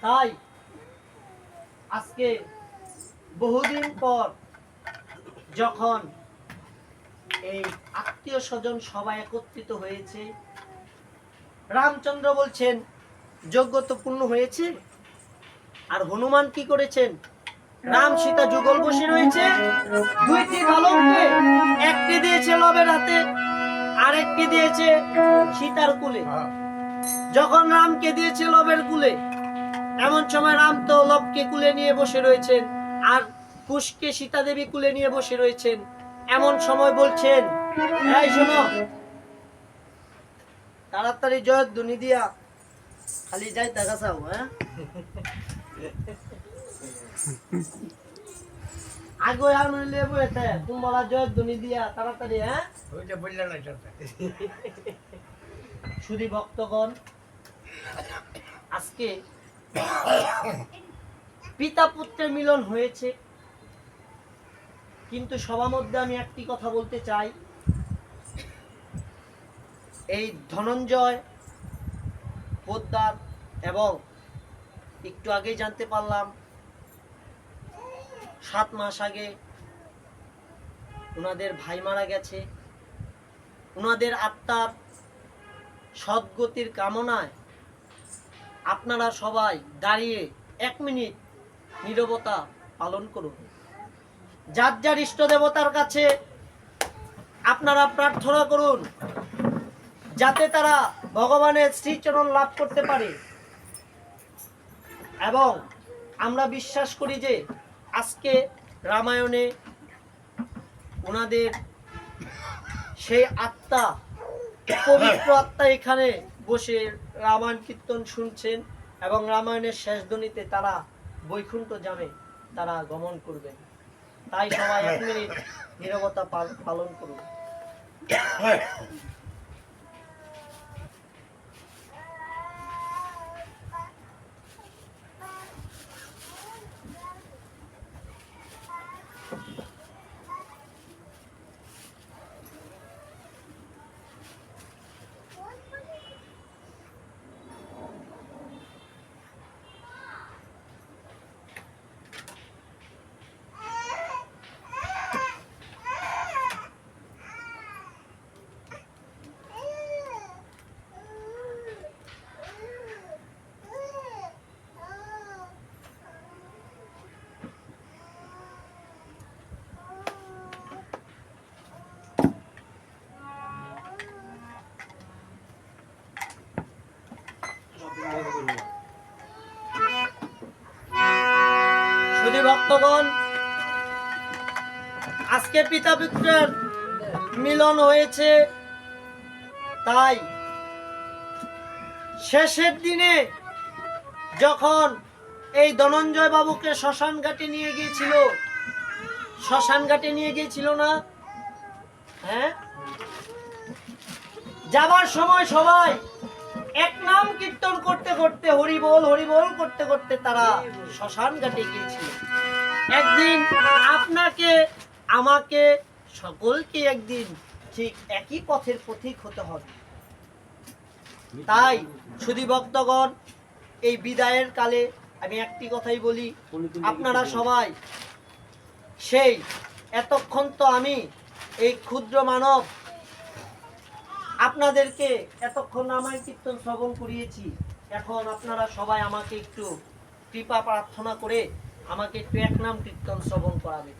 তাই আজকে বহুদিন পর যখন এই আত্মীয় স্বজন সবাই একত্রিত হয়েছে, রামচন্দ্র বলছেন যজ্ঞ তো পূর্ণ হয়েছে। আর হনুমান কি করেছেন? রাম সীতা যুগল বসে রয়েছে, দুইটি বালককে, একটি দিয়েছে লবের হাতে, আরেকটি দিয়েছে সীতার কুলে। যখন রামকে দিয়েছে লবের কুলে, এমন সময় রাম তো লবকে কুলে নিয়ে বসে রয়েছেন, আর কুশকে সীতা দেবী কুলে নিয়ে বসে রয়েছেন। এমন সময় বলছেন, এই শোনো, তাড়াতাড়ি জয়ধ্বনি দিয়া খালি যাই টাকা চাও। হ্যাঁ, আগে আর নইলে বইতে তোমরা জয়ধ্বনি দিয়া তাড়াতাড়ি। হ্যাঁ, ওইটা বললা না এটা। শুধু ভক্তগণ, আজকে পিতা পুত্রের মিলন হয়েছে, কিন্তু সবার মধ্যে আমি একটি কথা বলতে চাই। এই ধনঞ্জয় পোদ্দার, এবং একটু আগেই জানতে পারলাম 7 মাস আগে ওনাদের ভাই মারা গেছে। ওনাদের আত্মার সদ্গতির কামনায় আপনারা সবাই দাঁড়িয়ে 1 মিনিট নীরবতা পালন করুন। যার যার ইষ্ট দেবতার কাছে আপনারা প্রার্থনা করুন যাতে তারা ভগবানের শ্রীচরণ লাভ করতে পারে। এবং আমরা বিশ্বাস করি যে আজকে রামায়ণে ওনাদের সেই আত্মা, পবিত্র আত্মা এখানে বসে রামায়ণ কীর্তন শুনছেন, এবং রামায়ণের শেষ ধ্বনিতে তারা বৈকুণ্ঠ ধামে তারা গমন করবেন। তাই সবাই 1 মিনিট নীরবতা পালন করুন। শুধু ভক্তগণ, আজকে পিতা পুত্রের মিলন হয়েছে, তাই শেষের দিনে যখন এই ধনঞ্জয় বাবুকে শ্মশান ঘাটে নিয়ে গিয়েছিল না? হ্যাঁ, যাবার সময় সবাই এক নাম কীর্তন করতে করতে, হরিবোল হরিবোল করতে করতে তারা শ্মশান ঘাটে গিয়েছিল। একদিন আপনাকে, আমাকে, সকলকে একদিন ঠিক একই পথের পথিক হতে হবে। তাই শুধু ভক্তগণ, এই বিদায়ের কালে আমি একটি কথাই বলি, আপনারা সবাই সেই, এতক্ষণ তো আমি এই ক্ষুদ্র মানব আপনাদেরকে এতক্ষণ রামায়ণ কীর্তন শ্রবণ করিয়েছি, এখন আপনারা সবাই আমাকে একটু কৃপা প্রার্থনা করে আমাকে একটু 1 নাম কীর্তন শ্রবণ করাবেন।